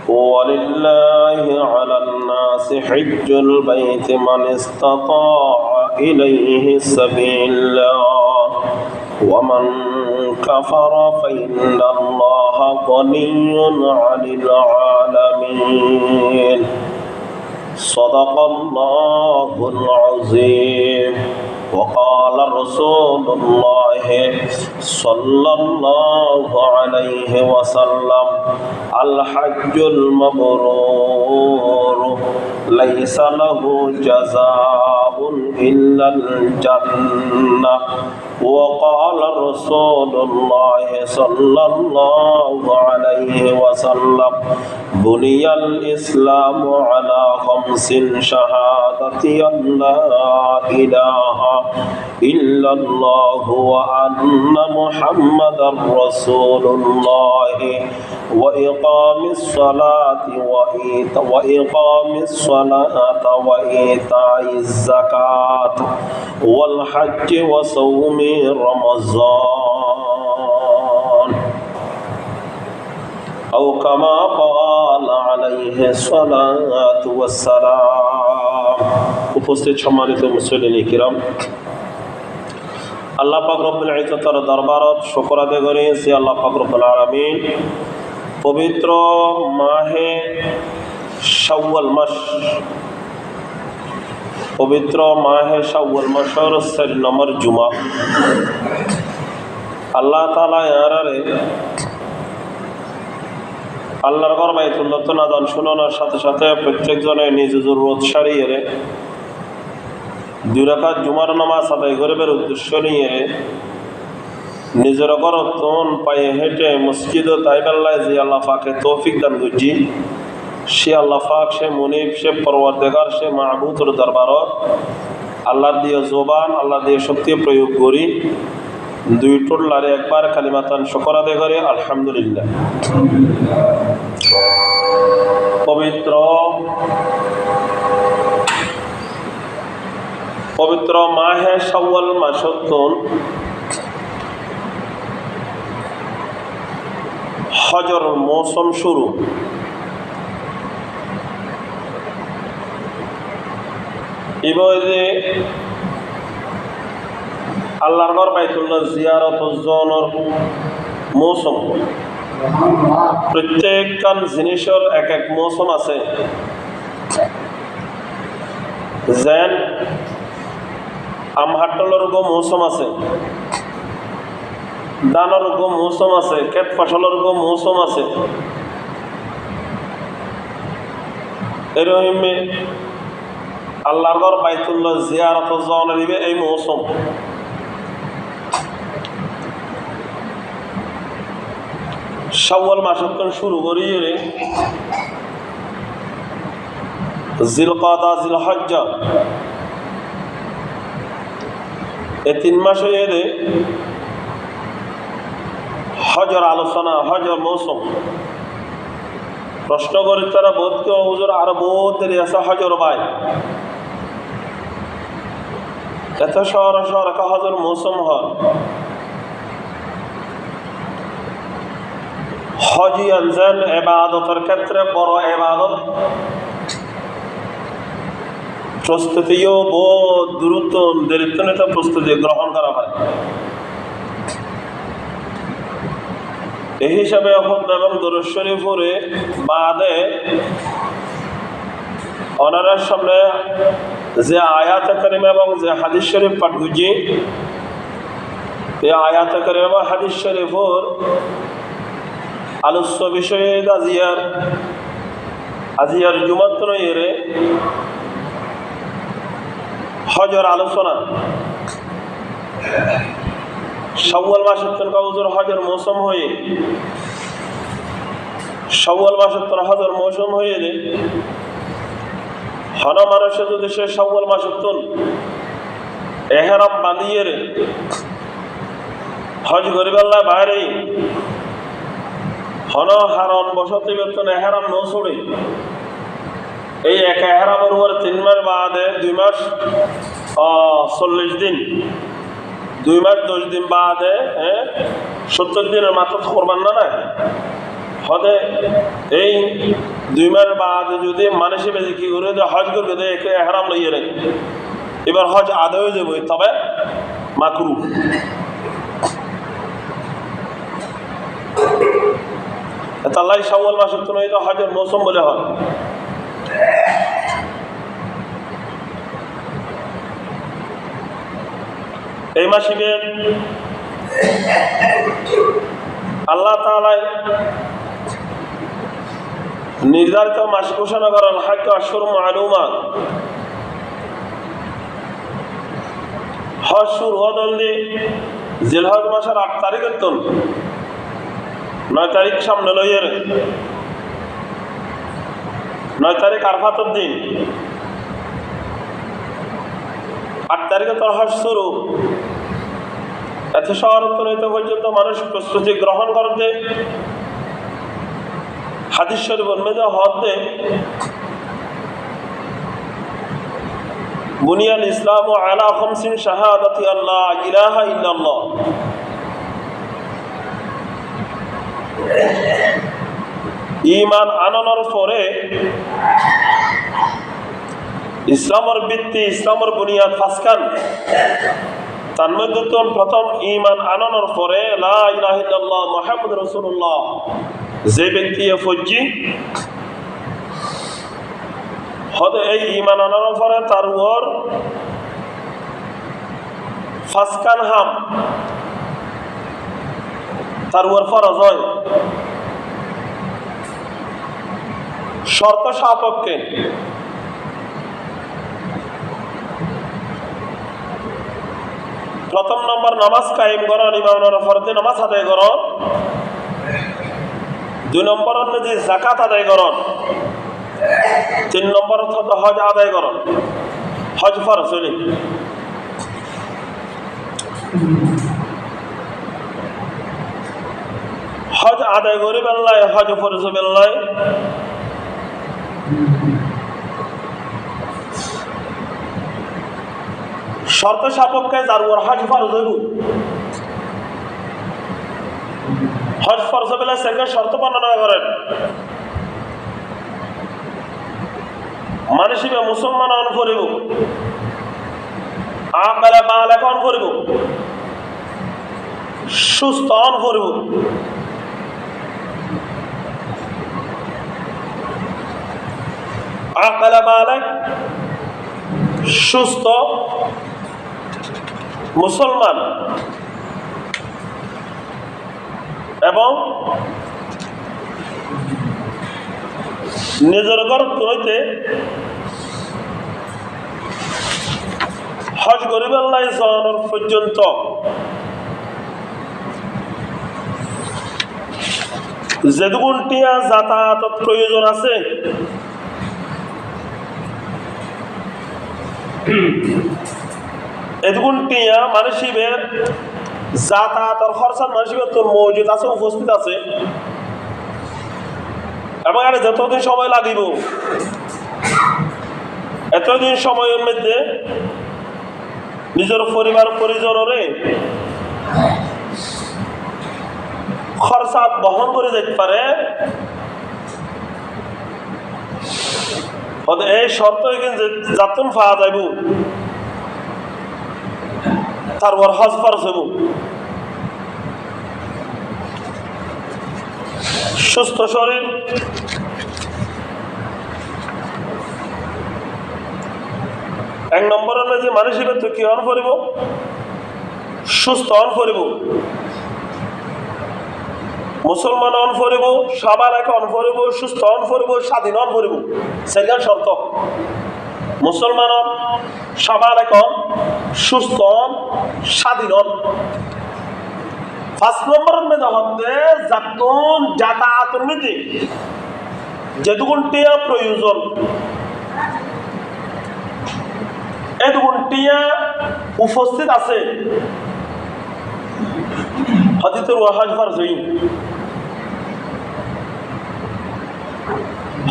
ولله على الناس حج البيت من استطاع إليه سبيلا ومن كفر فإن الله غني عن العالمين صدق الله العظيم وقال رسول الله صلى الله عليه وسلم الحج المبرور ليس له جزاء إلا الجنة وقال رسول الله صلى الله عليه وسلم بني الإسلام على خمس شهادة أن لا إله إلا الله وأن محمدا رسول الله وإقام الصلاة وإيتاء الزكاة والحج وصوم رمضان أو كما قال عليه الصلاة والسلام উপস্থিত সম্মানিত মুসলিম কিরাম আল্লাহ পাক রব্বুল ইজ্জতের দরবারত শুকর আদায় করি যে আল্লাহ পাক রব্বুল আলামিন পবিত্র মাহে শাওয়াল মাস পবিত্র মাহে শাওয়াল মাসের 4 নম্বর জুমা আল্লাহ তাআলা ইয়ারে আল্লাহর ঘর বাইতুল্লাহ নাদান শোনানোর সাথে সাথে প্রত্যেকজনে নিজ জরুরত সারিয়ে 2 রাকাত জুমার নামাজ আদায় করবার উদ্দেশ্য নিয়ে নিজের ঘরতন পায়ে হেঁটে মসজিদে তাইবাল্লাহ যে আল্লাহ পাকে তৌফিক দান করছি সে আল্লাহ পাক সে মুনিব সে পরওয়ারদিগার সে মাহবুবুর দরবারত আল্লাহ দিয়ে জবান আল্লাহ দিয়ে শক্তি প্রয়োগ করি 2 টোটলারে একবার কালিমাতান শুকর আদায় করে আলহামদুলিল্লাহ। পবিত্র মাহে শাওয়াল মাসতন হজর মৌসুম শুরু। ইবদে আল্লাহর ঘর বাইতুল্লাহ জিয়ারত জনের মৌসুম প্রত্যেকটা জিনিসের এক এক মৌসুম আছে যেন আমহাটলের গো মৌসুম আছে দানের গো মৌসুম আছে ক্ষেত ফসলের গো মৌসুম আছে এরকম আল্লাহর ঘর বাইতুল্লাহ জিয়ারত জনের এই মৌসুম শাওয়াল মাসতন শুরু করি জিলকাদা জিলহজ্জা এই 3 মাসে হজর আলোচনা হজর মৌসুম প্রশ্ন করি তারা বোধ কেউ হুজুর আরো বহুত দেরি আছে হজর ভাই এত শহর শহর হজর মৌসুম হয় হজিয়ান যেন ইবাদতের ক্ষেত্রে বড় ইবাদত প্রস্তুতিও বহুত দ্রুত দেরিত্বনিত প্রস্তুতি গ্রহণ করা হয় এই হিসাবে এখন এবং দরুদ শরীফে বাদে ওনার সামনে যে আয়াত কারিমা এবং যে হাদিস শরীফ পাঠ করছি এই আয়াত কারিমা এবং হাদিস শরীফের আলোচ্য বিষয়ে আজিয়ার জুমাত নইরে হজর আলোচনা শাওয়াল মাসের হুজুর হজর মৌসুম হয়ে শাওয়াল মাসের হজর মৌসুম হয়ে হন মানুষে যদি সে শাওয়াল মাসের এহরাম বাঁধিয়ে হজ গরিবাল্লাহ বাইরে হন হারণ বসতি বেতন এহরাম নৌ ছড়ে এই এক এহরামের উপর 3 মাস বাদে 2 মাস 40 দিন 2 মাস 10 দিন বাদে 70 দিনের মাত্র করবেন না হতে এই 2 মাস বাদ যদি মানুষে বেশি কি করে হজ করবে তো একে এহরাম লইয়ে রে এবার হজ আদায় হয়ে যাবে তবে মাকরু তাল্লাই শাওয়াল মাসের তো নয় তো হজের মৌসুম বলে হয় এই মাসিবে আল্লাহ তাআলা নির্ধারিত মাস ঘোষণা করেন হজ আশহুর মালুমা হজ শুরু হদলদি জিলহজ মাসের 8 তারিখের তন 9 তারিখ সামনে লইয়ের 9 তারিখ আরফাতের দিন 8 তারিখে তোর হজ শুরু এত শহরতন হইতে পর্যন্ত মানুষ প্রস্তুতি গ্রহণ করতে হাদিস শরীফের মধ্যে হদে বুনিয়াল ইসলাম আলা খামসিন শাহাদাতি আল্লাহ ইলাহা ইল্লাল্লাহ ঈমান আনানোর পরে ইসলামের ভিত্তি ইসলামের বুনিয়াদ ফাসকান তার মধ্যে প্রথম ঈমান আনানোর পরে লা ইলাহা ইল্লাল্লাহ মুহাম্মাদুর রাসূলুল্লাহ যে ব্যক্তি ফজ্জি হতে এই ঈমান আনানোর পরে তার উপর ফাসকান হাম তার উপর ফরজ হয় শর্ত সাপেক্ষে প্রথম নম্বর নামাজ কায়েম করন ইমামের ফরজে নামাজ আদায় করন 2 নম্বর মধ্যে যাকাত আদায় করন 3 নম্বর হজ আদায় করন হজ ফরজ হইল হজ আদায় করি বেল্লাই হজ ফরজ বেল্লাই শর্ত সাপেক্ষে যার উপর হজ ফরজ হইব হজ ফরজ বেলা সেখানে শর্ত বর্ণনা করেন মানুষ মুসলমান অন করিব আকালে বালেক অন করিব সুস্থ অন করিব আকালে বালেক সুস্থ মুসলমান এবং নিজের ঘর হইতে হজ করিবার লাই যাওয়ার পর্যন্ত যেটুকুনটিয়া যাতায়াত প্রয়োজন আছে এটুকুনটিয়া মানুষের যাতায়াতের খরচার মানুষের তো মজুদ আছে উপস্থিত আছে এবং আর যতদিন সময় লাগিব এতদিন সময়ের মধ্যে নিজের পরিবার পরিজনরে খরচা বহন করে যেতে পারে এই শর্ত যাতন পাওয়া যাইব তারপর হজ ফরজ হইব সুস্থ শরীর এক নম্বর যে মানুষের তো কি অন করিব সুস্থ অন করিব মুসলমান অন করিব সবার এক অন করিব সুস্থ অন করিব স্বাধীন অন করিব সেখান শর্ত মুসলমান সবার এক সুস্থ স্বাধীন 5 নম্বরের মধ্যে হচ্ছে যাতন যাতায়াতের মধ্যে যেটুকুনটিয়া প্রয়োজন এটুকুনটিয়া উপস্থিত আছে হদিতের হজ ফরজ হই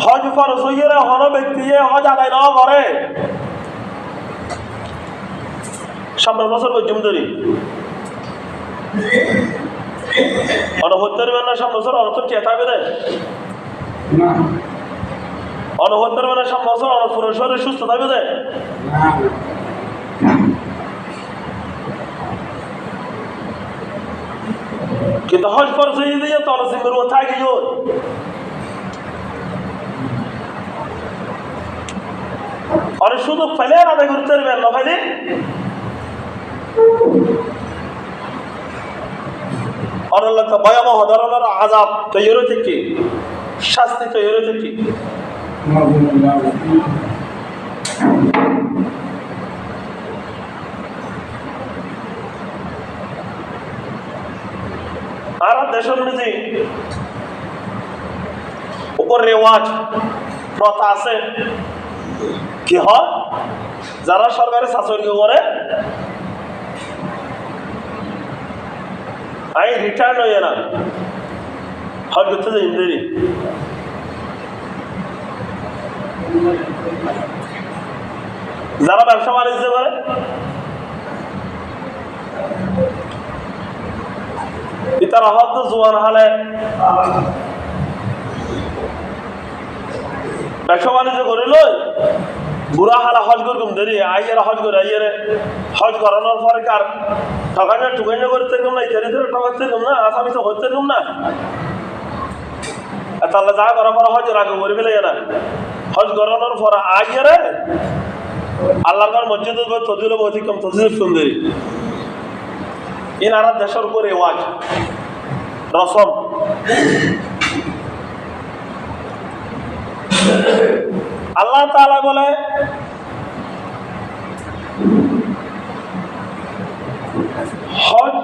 হজ ফরজ হইয়ে হন ব্যক্তি হজ আদায় না করে সামনের বছর পর্যন্ত অনহত্যার বেলা সম্বছর অনর্থ চেতাবে দেয় অনহত্যার বেলা সম্বছর অনপুর শরীর সুস্থ থাকবে দেয় কিন্তু হজ করছে দিয়ে তোর জিম্মের ও থাকি অনেক সুযোগ ফেলে আদায় করতে পারবেন না ফাইলে অনেক ভয়াবহ ধরনের আযাব তৈরি হয়েছে কি শাস্তি তৈরি হয়েছে কি আর দেশের নিজে উপর রেওয়াজ প্রথা আছে কি হয় যারা সরকারি চাকরি করে আই রিটার্ন হয়ে না হজ করতে যাই দেরি যারা ব্যবসা বাণিজ্য করে তারা হয়তো জোয়ান হালে ব্যবসা বাণিজ্য করে লই বুড়া হালা হজ করুম দেরি আইয়ারা হজ করে আইয়ারে হজ করানোর পরে কার ঠকানো টুকাইনা করতে না ইত্যাদি ঠকাতে না আসামি তো হচ্ছে না তাহলে যা করার পর হজ রাগ করে ফেলে না হজ করানোর পর আইয়ারে আল্লাহর মসজিদ তজিল অতিক্রম তজিল সুন্দরী ইনারা দেশের উপরে ওয়াজ রসম আল্লাহ তাআলা বলে হজ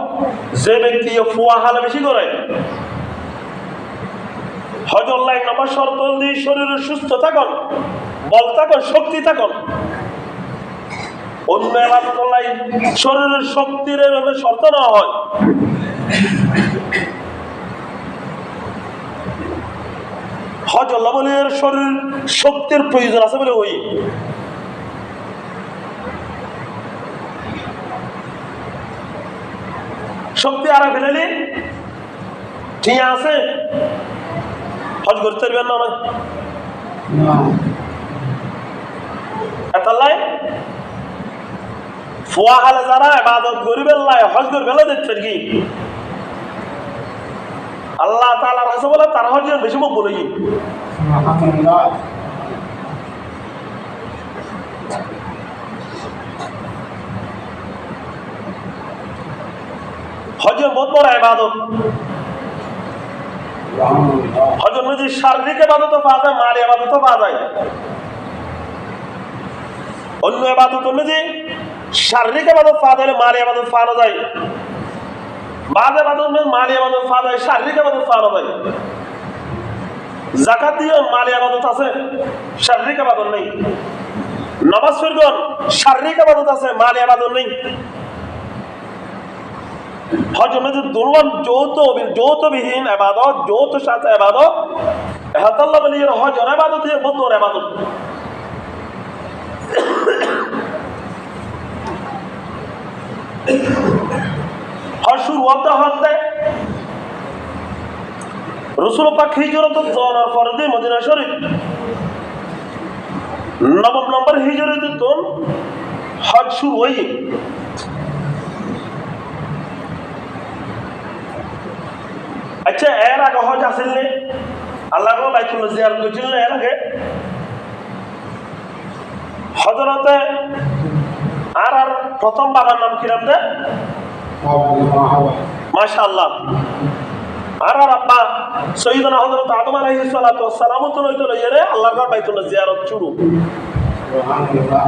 যে ব্যক্তি ফুয়া হালা বেশি করে হজ আল্লাহ এক নম্বর শর্ত দিয়ে শরীরের সুস্থ থাকুন বল থাকুন শক্তি থাকুন অন্য এলাকায় শরীরের শক্তির শর্ত নেওয়া হয় হজ আল্লাহ বলে শরীর শক্তির প্রয়োজন আছে বলে ওই শক্তি আর ফেলেলি ঠিক আছে হজ করতে পারবেন না এতাল্লাই ফুয়া হালে যারা ইবাদত করিবেন লাই হজ করবেন দেখছেন কি আল্লাহ তাআলার কাছে বলে তার হজের বেশি মকবুল হই হজের বহুত বড় ইবাদত হজের মধ্যে শারীরিক ইবাদতও পাওয়া যায় মালি ইবাদতও পাওয়া যায় অন্য ইবাদত অনুযায়ী শারীরিক ইবাদত পাওয়া যায় মালি ইবাদত পাওয়া যায় বাদ ইবাদত মালি ইবাদত পাওয়া যায় শারীরিক ইবাদত পাওয়া যায় যাকাত দিয়ে মালি ইবাদত আছে শারীরিক ইবাদত নেই নামাজ পড়বেন শারীরিক ইবাদত আছে মালি ইবাদত নেই হজ মধ্যে দুর্লভ যৌথবিহীন ইবাদত যৌথ সাথে ইবাদত আল্লাহ বলি হজ ইবাদত দিয়ে বন্ধ ইবাদত হজ শুরু হতে রাসূল পাক হিজরত করার পর দিয়ে মদিনা শরীফ নবম নম্বর হিজরত তো হজ শুরু হয়ে আচ্ছা এর আগে হজ আসেন নি আল্লাহ বাইতুল্লাহ জিয়ারত করেছিলেন এর আগে হযরতে আর প্রথম বাবার নাম কি নাম দেয় মাশাআল্লাহ আর আব্বা সৈয়দনা হযরত আদম আলাইহিস সালাতু ওয়াস সালাম তো লইতো লইরে আল্লাহর ঘর বাইতুল্লাহ জিয়ারত শুরু সুবহানাল্লাহ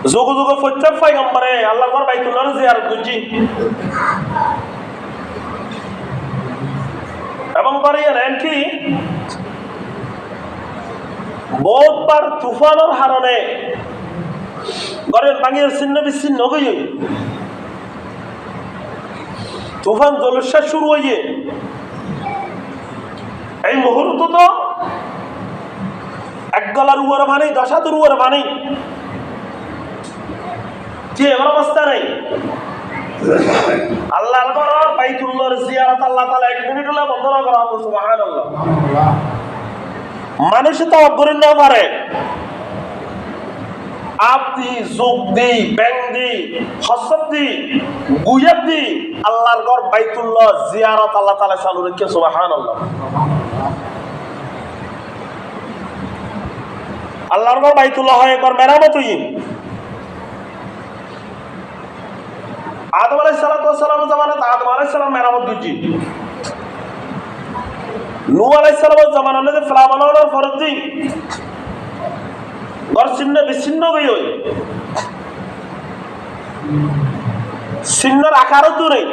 যোগ যোগ প্রত্যেক পয়গম্বরে আল্লাহর ঘর বাইতুল্লাহ জিয়ারত করছি এবং করে এর কি বহুতবার তুফানের হারণে ঘরের ভাঙিয়ে ছিন্ন বিচ্ছিন্ন হয়ে তুফান জলস্যা শুরু হয়ে এই মুহূর্ত তো এক গলার উপরে পানি 10 হাতের উপরে পানি কি এমন অবস্থা নেই আল্লাহর ঘর বাইতুল্লাহর জিয়ারত আল্লাহ তাআলা 1 মিনিট হলে বন্ধ না করা হতো। সুবহানাল্লাহ। মানুষ তো অগ্রহণ না পারে, আপনি যোগ দি, ব্যাং দি, হসব দি, গুয়াব দি, আল্লাহর ঘর বাইতুল্লাহ জিয়ারত আল্লাহ তাআলা চালু রেখে। সুবহানাল্লাহ। আল্লাহর ঘর বাইতুল্লাহ হয় একবার মেরামত হই। আদম আলাইহিস সালাম জামানাত আদম আলাইহিস সালাম মেরামত করছি। নূহ আলাইহিস সালামের জামানাতে ফ্লাবানোর ফরজি ঘর ছিন্ন বিচ্ছিন্ন হয়ে হয়, ছিন্নর আকারও তো নেই।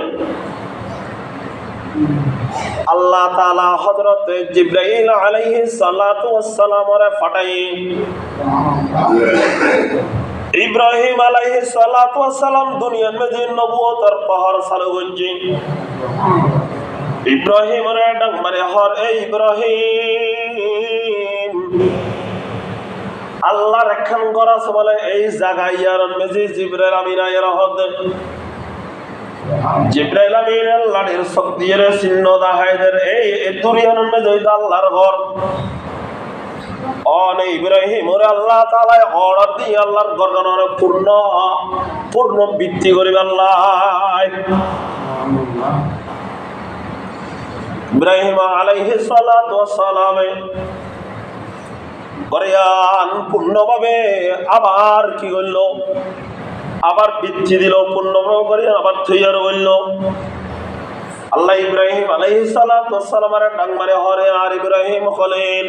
আল্লাহ তাআলা হযরত জিবরাইল আলাইহিস সালাতু ওয়াস সালামরে ফাটাই ইব্রাহিম আলাইহিস সালাতু ওয়াস সালাম দুনিয়ার মধ্যে নবুয়তের পাহাড় চালু করছে। ইব্রাহিমের ডাক মারে হর এই ইব্রাহিম, আল্লাহর একখান ঘর আছে বলে এই জায়গায় ইয়ার মধ্যে জিবরাইল আমিন আইরা হদ জিবরাইল আমিন আল্লাহর শক্তির চিহ্ন দেখাইদের এই দুনিয়ার মধ্যে আল্লাহর ঘর। অনে ইব্রাহিম ওরে আল্লাহ তাআলা অর্ডার দিয়ে আল্লাহর ঘরগানোর পূর্ণ বৃদ্ধি করিবে। আল্লাহ ইব্রাহিম আলাইহিস সালাতু ওয়াস সালাম বরিয়ান পূর্ণভাবে আবার কি হইল, আবার বৃদ্ধি দিল, পূর্ণভাবে করে আবার তৈয়ার হইল। আল্লাহ ইব্রাহিম আলাইহিস সালাতু ওয়াস সালামের ডাক মারে হরে আর ইব্রাহিম খলিল,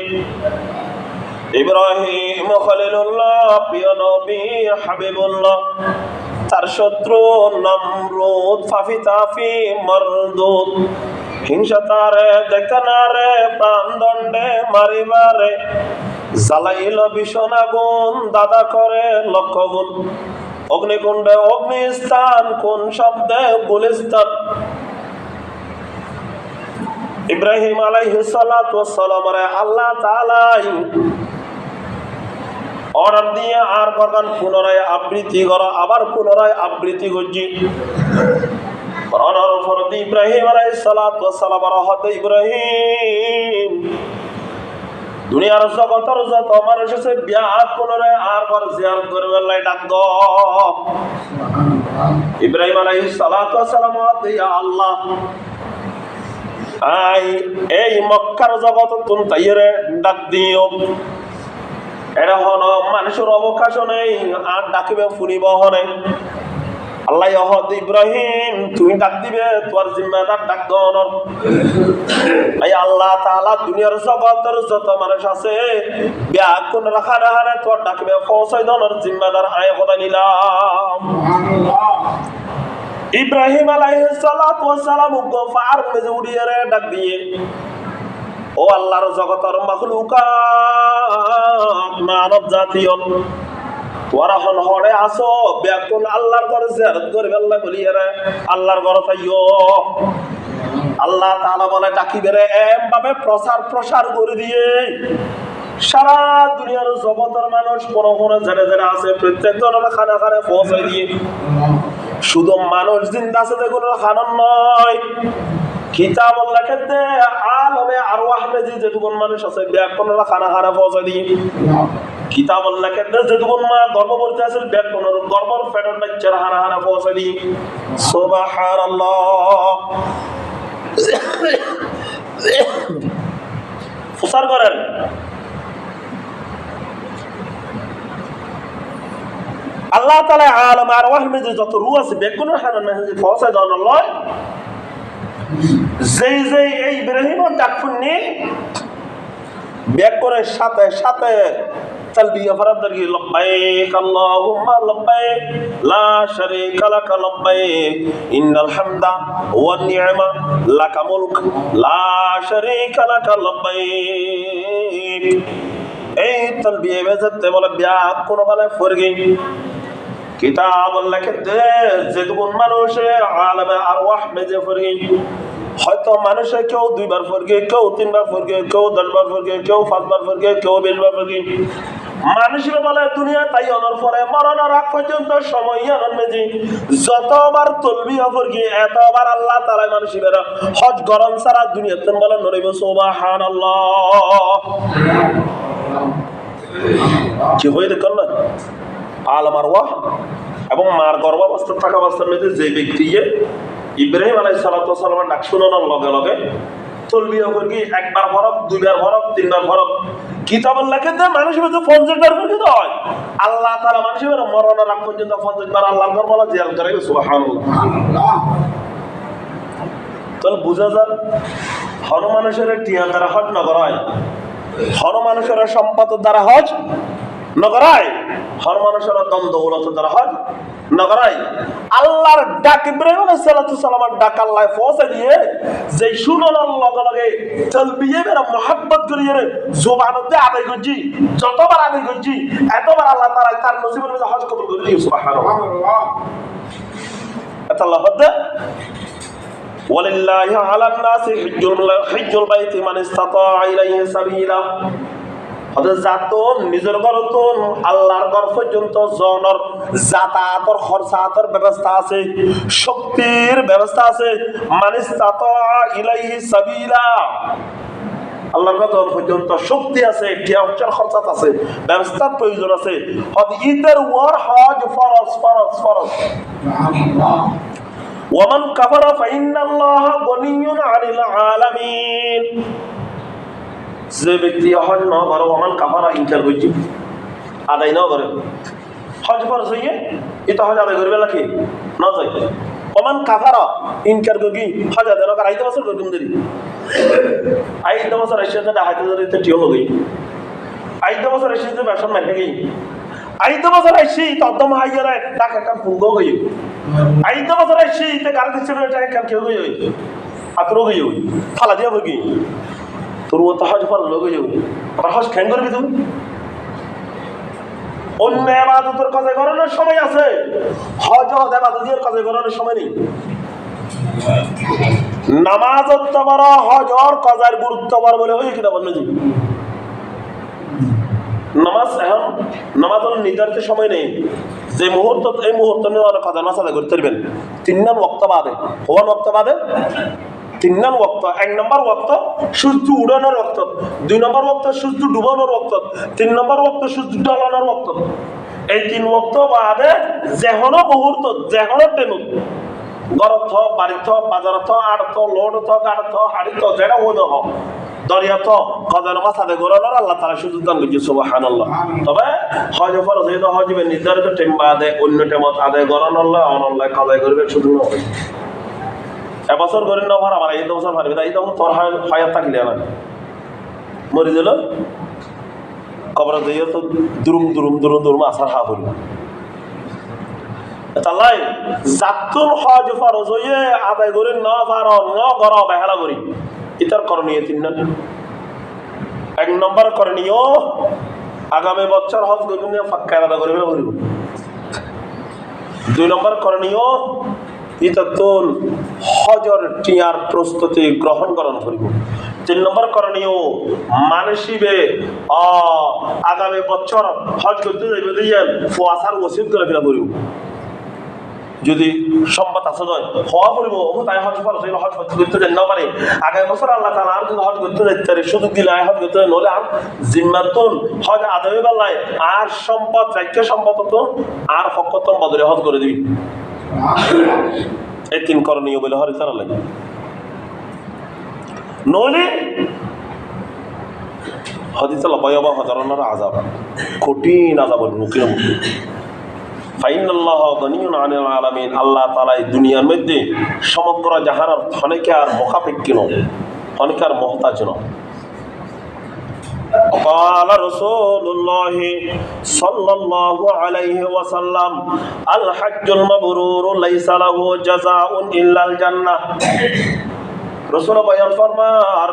ইব্রাহিম খলিলুল্লাহ প্রিয় নবী হাবিবুল্লাহ। তার শত্রু নমরুদ ফাফি তাফি মরদুদ, হিংসা তারে দেখতে না রে প্রাণ দণ্ডে মারিবারে, জ্বালাইল ভীষণ আগুন দাদা করে লক্ষ গুণ, অগ্নিকুণ্ডে অগ্নিস্থান কোন শব্দে গুলিস্তান। ইব্রাহিম আলাইহিস সালাতু ওয়াস সালাম আল্লাহ তাআলা অর্ডার দিয়ে আর করবেন পুনরায় আবৃত্তি করো, আবার পুনরায় আবৃত্তি করছি। ইব্রাহিম আলাইহিস সালাতু ওয়াস সালাম হতে ইব্রাহিম দুনিয়ার জগতের যত মানুষ আছে বিয়াত পুনরায় আর ঘর জিয়ারত করবে আল্লাহ ডাক দাও। ইব্রাহিম আলাইহিস সালাতু ওয়াস সালাম হতে ইয়া আল্লাহ আই এই মক্কার জগত তুম তাইরে ডাক দিও। এটা হলো মানুষের অবকাশ নেই, আর ডাকিবে ফুনিব হনে। আল্লাহ হদ ইব্রাহিম তুমি ডাক দিবে, তোমার জিম্মাদার ডাক দনর। এই আল্লাহ তাআলা দুনিয়ার জগতের যত মানুষ আছে ব্যাকুল রাখা রাহারে তোর ডাকবে পৌঁছাই দনর জিম্মাদার আয় কথা নিলাম। ইব্রাহিম আলাইহিস সালাতু ওয়াস সালাম গফার মেজে উড়িয়ে রে ডাক দিয়ে ও আল্লাহর জগতের মাখলুকাত মানব জাতীয় তোরা হন হড়ে আসো ব্যাকুল আল্লাহর ঘরে জিয়ারত করবে আল্লাহ বলিয়ে রে আল্লাহর ঘরে তাইও। আল্লাহ তাআলা বলে ডাকিবে রে এমভাবে প্রসার করে দিয়ে সারা দুনিয়ার জগতের মানুষ কোন কোন জেনে জেনে আছে প্রত্যেক জনের খানা খানে পৌঁছে দিয়ে। শুধু মানুষ জিন্দা আছে দেখুন খানন নয়, কিতাব লেখেতে আলমে আরওয়াহ মেজি যেটুকুন মানুষ আছে ব্যাকরণরা খানা খানা পৌঁছে দিয়ে। কিতাব লেখেতে যেটুকুন মা গর্ভবতী আছে ব্যাকরণের গর্ভর ফেটের বাচ্চারা হানা হানা পৌঁছে দিয়ে। সুবহানাল্লাহ। প্রচার করেন আল্লাহ তাআলা আলম আরওয়াহ মেজি যত রূহ আছে ব্যাকরণের হানা মেজি পৌঁছে দেন আল্লাহ। যেই যেই এই ইব্রাহিমের ডাক শুননি ব্যাকরণের সাথে সাথে তালবিয়া ফরাদ কি লব্বাইক আল্লাহুম্মা লব্বাইক লা শারীকা লাক লব্বাইক ইন্নাল হামদা ওয়ান নি'মা লাকা মুলক লা শারীকা লাক লব্বাইক। এই তালবিয়া বেজতে বলে ব্যাক কোন বলে ফরগি কিতাব লেখতে যেগুন মানুষে আলমে আরওয়াহ মেজে ফরগি। হয়তো মানুষে কেউ 2 বার ফরগে, কেউ 3 বার ফরগে, কেউ 10 বার ফরগে, কেউ 5 বার ফরগে, কেউ 20 বার ফরগে। মানুষের বলে দুনিয়া তাই অনার পরে মরণের আগ পর্যন্ত সময় মেজি যতবার তলবি অপর গিয়ে এতবার আল্লাহ তাআলা মানুষের হজ গরম ছাড়া দুনিয়াতে বলে নরিব সুবহানাল্লাহ। কি হয়ে দেখল না আলম আর ওয়াহ এবং মার গর্ভাবস্থা থাকা অবস্থার মধ্যে যে ব্যক্তি ইব্রাহিম আলাইহিস সালাতু ওয়াস সালামের ডাক শোনানোর লগে লগে তলবিয়া করি একবার ফরক দুইবার ফরক তিনবার ফরক কিতাবের লেখে যে মানুষের মধ্যে 50 বার করে দিতে হয় আল্লাহ তাআলা মানুষের মরণের আগ পর্যন্ত 50 বার আল্লাহর ঘর বলা জিয়ারত করে সুবহানাল্লাহ। তাহলে বুঝা যায় হর মানুষের টিয়া দ্বারা হজ নগর হয়, হর মানুষের সম্পদের দ্বারা হজ নগরায়, হর মানুষের দম দৌলত দ্বারা হজ নগরায়। আল্লাহর ডাক ইব্রাহিম আলাইহিস সালাতু সালামের ডাক আল্লাহ পৌঁছে দিয়ে যে শুনানোর লগে লগে তালবিয়া মেরা মুহাব্বত করিয়ে জবানতে আদায় করছি, যতবার আদায় করছি এতবার আল্লাহ তাআলা তার নসিবের মধ্যে হজ কবুল করে দিয়েছে সুবহানাল্লাহ। আল্লাহ হদে ওয়ালিল্লাহি আলান নাসি হিজ্জুল বাইতি মান ইসতাতা ইলাইহি সাবিলা। নিজের ঘরতন আল্লাহর ঘর পর্যন্ত জনের যাতায়াতের খরচাতের ব্যবস্থা আছে, শক্তির ব্যবস্থা আছে। মান ইসতাতা ইলাইহি সাবিলা, আল্লাহর ঘর পর্যন্ত শক্তি আছে, টিয়াউচার খরচাত আছে, ব্যবস্থার প্রয়োজন আছে। ঈদের ওয়ার হজ ফরজ ফরজ ফরজ। ওয়ামান কাফারা ফাইন্নাল্লাহা গনিয়্যুন আনিল আলামিন। যে ব্যক্তি হজ ন করে ওমান কাফারা ইনকার করছি আদায় ন করে হজ ফরজ হইয়ে এটা হজ আদায় করবে নাকি না যাই ওমান কাফারা ইনকার করি হজ আদায় নকর আইতে বছর করুন দেরি আইতে বছর এসে হাইতে ধরে টিও লগে আইতে বছর এসে ব্যবসা মাইতে গই আইতে বছর এসে তদম হাইয়ারা টাকা কাম ফুঙ্গ হই আইতে বছর এসে তে গাড়ি দিচ্ছে টাকা কাম কেউ হই আতরো হই ফালা দিয়া হই তোর ও তো হজ ফরজ লগে যাও আবার হজ খ্যাং করবি তুমি অন্য ইবাদতের কাজে করানোর সময় আছে, হজ ইবাদতের কাজে করানোর সময় নেই। নামাজ বড় হজর কাজের গুরুত্ব বড় বলে হই কিনা বলছি নামাজ এখন নামাজের নির্ধারিত সময় নেই যে মুহূর্ত এই মুহূর্ত নিয়ে অনেক কাজের মাস আদায় করতে পারবেন। 3 নাম ওয়াক্ত বাদে হওয়ার ওয়াক্ত বাদে 3 নাম ওয়াক্ত। 1 নম্বর ওয়াক্ত সূর্য উড়ানোর ওয়াক্ত, 2 নম্বর ওয়াক্ত সূর্য ডুবানোর ওয়াক্ত, 3 নম্বর ওয়াক্ত সূর্য ঢালানোর ওয়াক্ত। এই 3 ওয়াক্ত বাদে যেহনো মুহূর্ত যেহনো টেনু গরত বাড়িত বাজারত আড়ত লোডত গাড়ত হাড়িত যেটা হইল হোক দরিয়াত কজার মাছ আদায় করানোর আল্লাহ তাআলা সুযোগ দান করছে সুবহানাল্লাহ। তবে হজ ফরজ হইলে হজবে নির্ধারিত টাইম বাদে অন্য টাইমত আদায় করানোর অনল্লাহ কাজাই করবে শুধু নয়। এবছর করেন না ভার আমার এই বছর পারবে এই তখন তোর হায়াত থাকলে না মরি দিল কবর দিয়ে তো দুরুম দুরুম দুরুম দুরুম আসার হা হইল তালাই জাতুল হজ ফরজ হইয়ে আদায় করে না পার ন গর বেহালা করি ইতার করণীয় 3 না। 1 নম্বর করণীয় আগামী বছর হজ করবেন ফাক্কা আদা করবে করিব। 2 নম্বর করণীয় ইতাতুল হজর টিয়ার প্রস্তুতি গ্রহণ করণ করিব। 3 নম্বর করণীয় মানসিবে আগামী বছর হজ করতে যাইবে দিয়েন ফুয়াসার ওসিয়ত করে ফেলা করিব। যদি সম্মত আছে নয় হওয়া করিব তাই হজ ফরজ হইলে হজ করতে যেতে না পারে আগামী বছর আল্লাহ তাআলা আর যদি হজ করতে যাইতে পারে সুযোগ দিলে হজ করতে নলে আর জিম্মাতুন হজ আদায় বেলায় আর সম্পদ রাজ্য সম্পদ তো আর ফকতম বদলে হজ করে দিবি। এই 3 করণীয় বলে হরি তারা লাগে নলে হদিসে ভয়াবহ ধরনের আযাব কঠিন আযাবের মুখে ফাইনাল্লাহু গনিয়ুন আনিল আলামিন। আল্লাহ তাআলা এই দুনিয়ার মধ্যে সমগ্র জাহানের অনেকে আর মুখাপেক্ষী নয়, অনেকে আর মুহতাজ নয়। قال رسول الله صلى الله عليه وسلم الحج المبرور ليس له جزاء إلا الجنة। رسول বয়ান ফরমার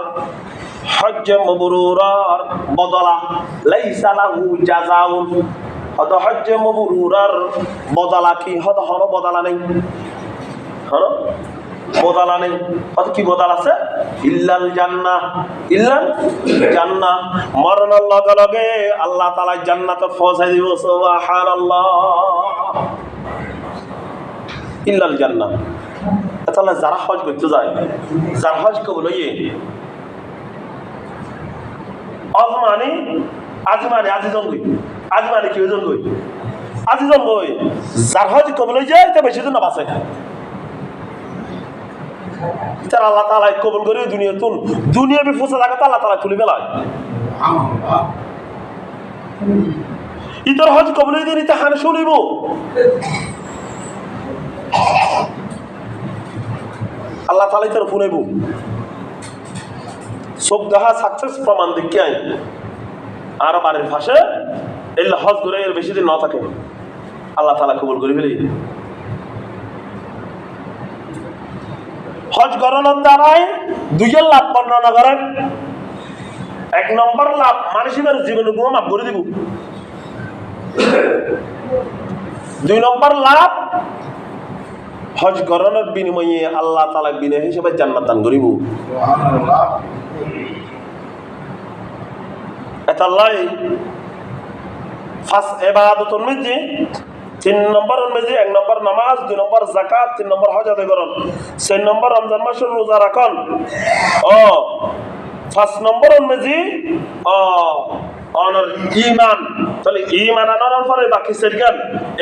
হজ মবরুরার বদলা লাইসা লাহু জাযাউন। হদ হজ মবরুরার বদলা কি হদ হর বদলা নেই হর বদল আনে। কত কি বদল আছে? ইল্লাল জান্নাহ, ইল্লাল জান্নাহ। মরণের লগে লগে আল্লাহ তাআলা জান্নাতে পৌঁছাই দিব। সুবহানাল্লাহ। ইল্লাল জান্নাহ। তাহলে যারা হজ করতে যায়, যার হজ কবুল হইয়ে অজমানি আজিমানি আজিজন গই, আজিমানি কি ওজন গই, আজিজন গই। যার হজ কবুল হয়ে যায় তা বেশি দিন না বাঁচে। তার আল্লাহ তাআলা কবুল করে দুনিয়া তুন দুনিয়া বি ফুসে থাকে, আল্লাহ তাআলা তুলি বেলায় ইতর হজ কবুল হয়ে দিতে হানে শুনিব। আল্লাহ তাআলা ইতর ফুনাইব সব দেখা সাকসেস প্রমাণ দেখি আই আর বাড়ির পাশে এলে হজ করে এর বেশি দিন না থাকে, আল্লাহ তাআলা কবুল করে ফেলি। হজ গণনার দ্বারাই দুইয়ের লাভ বর্ণনা করেন। এক নম্বর লাভ, মানুষের জীবনে গুণ মাফ করে দিব। দুই নম্বর লাভ, হজ গণনার বিনিময়ে আল্লাহ তাআলা বিনা হিসেবে জান্নাত দান করিব। এতাল্লাই ফার্স্ট ইবাদতুল মধ্যে 3 নম্বর অনুযায়ী 1 নম্বর নামাজ, 2 নম্বর যাকাত, 3 নম্বর হজ আদায় করুন, 4 নম্বর রমজান মাসের রোজা রাখুন, 5 নম্বর অনুযায়ী অনর ঈমান। তাহলে ঈমান আনার পরে বাকি সেরগান,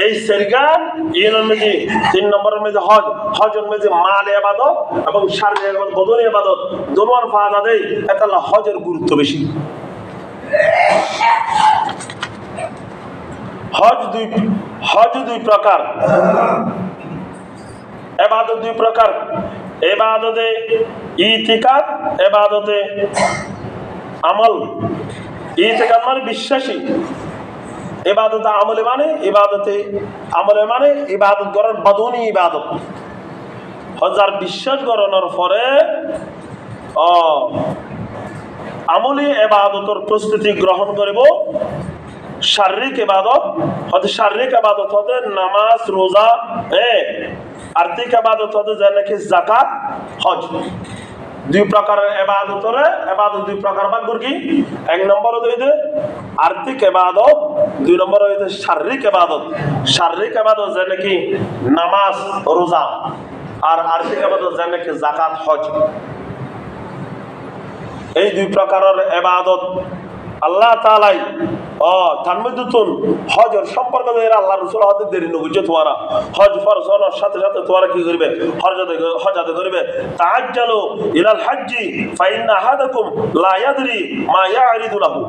এই সেরগান ঈমান অনুযায়ী 3 নম্বর অনুযায়ী হজ, হজ অনুযায়ী মাল ইবাদত এবং শারীরিক ইবাদত, বদনি ইবাদত দুনোর ফায়দা দেয়। এতালা হজের গুরুত্ব বেশি। হজ দুই প্রকার, ইবাদত দুই প্রকার। ইবাদতে ইতিকাদ, ইবাদতে আমল। ইতিকাদ মানে বিশ্বাসী, ইবাদতে আমলে মানে ইবাদতে আমলে মানে ইবাদত করার বদনি ইবাদত। হজার বিশ্বাস করানোর পরে আমলি ইবাদতের প্রস্তুতি গ্রহণ করিব। শারীরিক ইবাদত হতে শারীরিক ইবাদত হতে নামাজ রোজা, আর্থিক ইবাদত হতে যেনেকি যাকাত হজ। দুই প্রকারের ইবাদতরে ইবাদত দুই প্রকার ভাগ করি। 1 নম্বর হইতে আর্থিক ইবাদত, 2 নম্বর হইতে শারীরিক ইবাদত। শারীরিক ইবাদত যেনেকি নামাজ রোজা, আর আর্থিক ইবাদত যেনেকি যাকাত হজ। এই দুই প্রকারের ইবাদত আল্লাহ তাআলাই তার মধ্যে হজের সম্পর্ক আল্লাহ রাসূল হতে দেরি নগুজে। তোমারা হজ ফরজ হওয়ার সাথে সাথে তোমারা কি করবে? হজ আদায় করবে। তাআজ্জালু ইলাল হাজ্জি ফাইন্না আহাদাকুম লা ইয়াদরি মা ইয়ারিদু লাহু।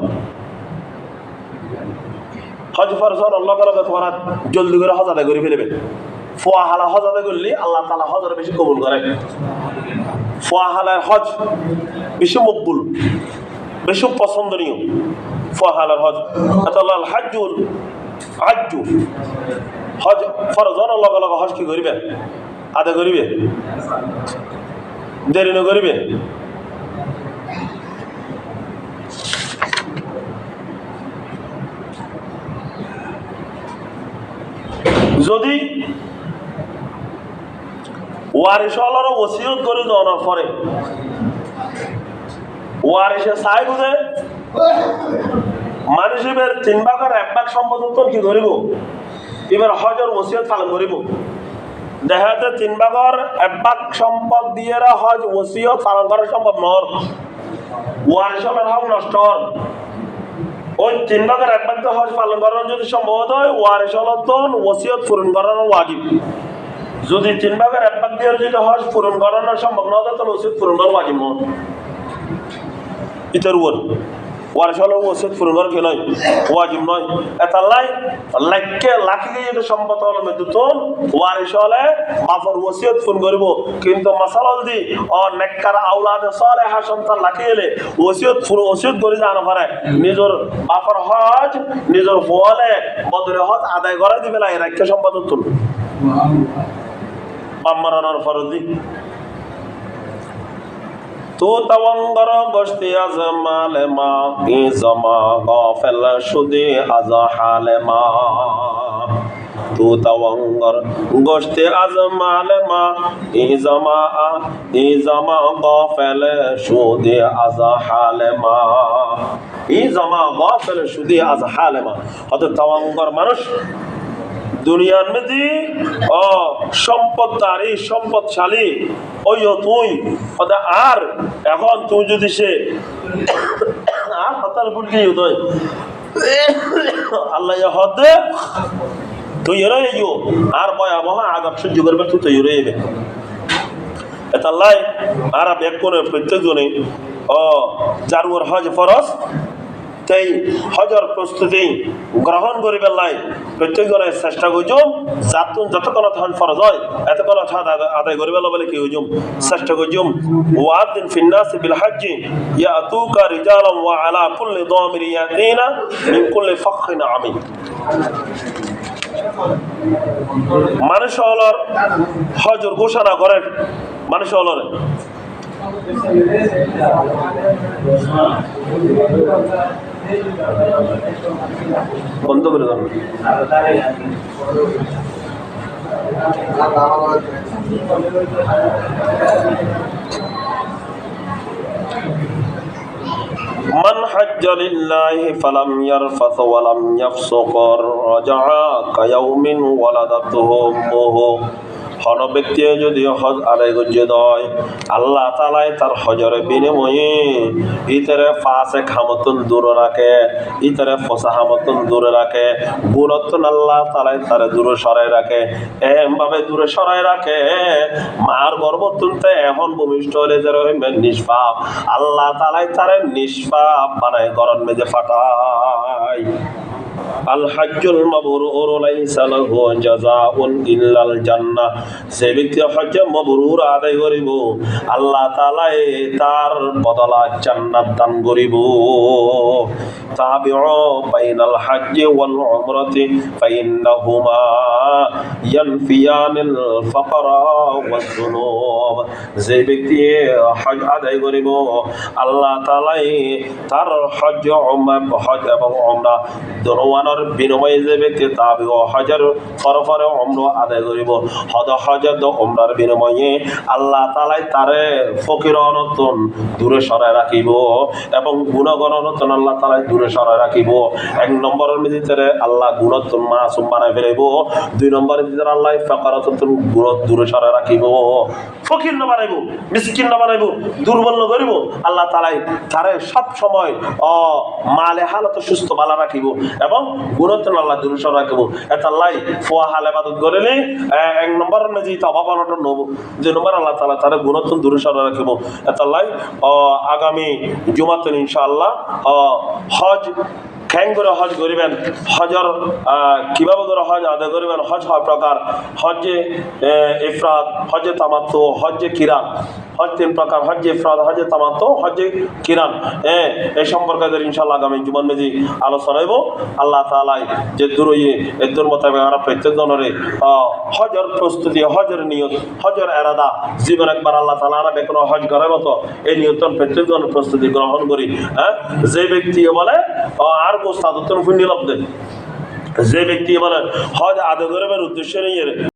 হজ ফরজ হওয়ার আল্লাহ তাআলা তোমারা জলদি করে হজ আদায় করে ফেলবে। ফুয়াহালা হজ আদায় করলে আল্লাহ তাআলা হজের বেশি কবুল করে। ফুয়াহালার হজ বেশি মকবুল, বেশি পছন্দনীয়। ফুয়াহালার হজ আতাল হাজ্জুল হাজ্জু হজ ফরজ হওয়ার লগে লগে হজ কি করিবে? আদায় করিবে, দেরি না করিবে। যদি ওয়ারিসের ওসিয়ত করে দেওয়ার পরে ওয়ারিসে চাই বুঝে মানুষের 3 ভাগের 1 ভাগ সম্পদ কি করিব? এবার হজের ওসিয়ত পালন করিব। দেখাতে 3 ভাগের 1 ভাগ সম্পদ দিয়ে হজ ওসিয়ত পালন করা সম্ভব নয়। ওয়ারিসের হক নষ্ট। ওই 3 ভাগের 1 ভাগ হজ পালন করার যদি সম্ভব হয়, ওয়ারিসের ওসিয়ত পূরণ করানো ওয়াজিব। যদি 3 ভাগের 1 ভাগ দিয়ে যদি হজ পূরণ করানো সম্ভব না হয়, তাহলে ওসিয়ত পূরণ করা ওয়াজিব নয়। ইতার উপর ওয়ারিসের ওসিয়ত পূরণ করা কি নয়? ওয়াজিব নয়। এটা লাখি যদি সম্পদ হলে মৃত্যুতন ওয়ারিসের বাপর ওসিয়ত পূরণ করিব। কিন্তু মাসাল দি নেককার আওলাদে সালেহা সন্তান লাখি এলে ওসিয়ত করে জানা পারে নিজের বাপর হজ নিজের ফলে বদরে হজ আদায় করে দিবে না। এর একটা সম্পদ তুল মারানোর ফরজি তো তাওয়াঙ্গর গস্তি আজ মালে মা কি জমা গফেল সুদে আজ হালে মা তু তাওয়াঙ্গর গোশতে আজ মালেমা ইজামা গাফেলে সুদে আজ হালেমা ইজামা গাফেলে সুদে আজ হালেমা। অত তাওয়াঙ্গর মানুষ দুনিয়ার মধ্যে সম্পদদারি সম্পদশালী ওই তুই আর এখন তুই যদি সে আর হতাল বুঝলি উদয় আল্লাহ হদে তুই এরাই আর ভয়াবহ আগাম সহ্য করবে তুই তৈরি হইবে এতাল্লাই আর ব্যাগ করে প্রত্যেকজনে যার ওর হজ ফরজ তাই হজর প্রস্তুতি গ্রহণ করিবার লাই প্রত্যেকজনের চেষ্টা করছুম যতক্ষণ হজ ফরজ হয় এতক্ষণ আদায় করিবার বলে কি হইজুম চেষ্টা করছুম ওয়াদিন ফিন্নাসি বিল হজ্জি ইয়াতুকা রিজালাম ওয়া আলা কুল্লি দামির ইয়াতিনা মিন কুল্লি ফাখখিন আমিন। মানুষ হলর হজর ঘোষণা করেন মানুষ হলর বন্ধ করে দেন মান হাজ্জা লিল্লাহি ফালাম ইয়ারফাস ওয়া লাম ইয়াফসুক রাজা'a কায়াউমিন ওয়ালাদাতুহু উম্মুহু। কোন ব্যক্তি যদি হজ আদায় করছে দয় আল্লাহ তাআলা তার হজরের বিনিময়ে ইতরে ফাসে খামতুন দূরে রাখে ইতরে ফসাহামতুন দূরে রাখে গুণতন আল্লাহ তাআলা তার দূরে সরাই রাখে এমভাবে দূরে সরাই রাখে মার গর্ভতুনতে এখন ভূমিষ্ঠ হলে যে রহিমে নিষ্পাপ আল্লাহ তাআলা তার নিষ্পাপ বানায় গরম মেজে ফাটায়। আল হজ্জুল মাবরুর লাইসা লাহু জাযাউন ইল্লাল জান্নাহ। যে ব্যক্তি হজ মাবরুর আদায় করিব আল্লাহ তাআলা তার বদলা জান্নাত দান করিব। তাবিউ বাইনাল হজ্জি ওয়াল উমরাতি ফাইন্নাহুমা ইয়ানফিয়ানিল ফাকরা ওয়াজ যুনুব। যে ব্যক্তি হজ আদায় করিব আল্লাহ তাআলা তার হজ এবং উমরা দরওয়ানোর বিনিময়ে যে ব্যক্তি তাবিউ হজের তরফরে উমরা আদায় করিব হজ উমরার বিনিময়ে আল্লাহ তাআলা তারে ফকিরনতন দূরে সরায় রাখিব এবং গুণগণনতন আল্লাহ তাআলা দূরে সরায় রাখিব। এক নম্বরের ভিতরে আল্লাহ গুণতন মাসুম বানায় ফেলিব, দুই নম্বরের ভিতরে আল্লাহ ফাকারাতন গুণ দূরে সরায় রাখিব। ফকির না বানাইব, মিসকিন না বানাইব, দুর্বল না করিব আল্লাহ তাআলা তারে সব সময় মালে হালত সুস্থ ভালো রাখিব এবং গুণতন আল্লাহ দূরে সরায় রাখিব। এটা আল্লাহ ফুয়া হাল ইবাদত করিলে এক নম্বর মেজি তবা পালন নব, দুই নম্বর আল্লাহ তাআলা তারে গুণতন দূরে সরায় রাখিব। এটা আল্লাহ আগামী জুমাতে ইনশাআল্লাহ হজ খ্যাং করে হজ করিবেন, হজর কিভাবে করে হজ আদায় করিবেন, হজ হয় প্রকার হজ্জে ইফরাদ, হজ্জে তামাত্তু, হজ্জে কিরান। হজ তিন প্রকার, হজ্জে ইফরাদ, হজ্জে তামাত্তু, হজ্জে কিরান। এই সম্পর্কে ইনশাআল্লাহ আগামী জুমার মেজি আলোচনা হইব। আল্লাহ তাআলা যে দূরইয়ে এর দূর মোতাবেক আমরা প্রত্যেকজনের হজর প্রস্তুতি, হজর নিয়ত, হজর এরাদা জীবন একবার আল্লাহ তাআলা আমরা কোনো হজ করার মতো এই নিয়তন প্রত্যেকজনের প্রস্তুতি গ্রহণ করি। যে ব্যক্তি বলে আর গোস্তাদতন ফুন্নি লব্ধে, যে ব্যক্তি বলে হজ আদায় করিবার উদ্দেশ্য নিয়ে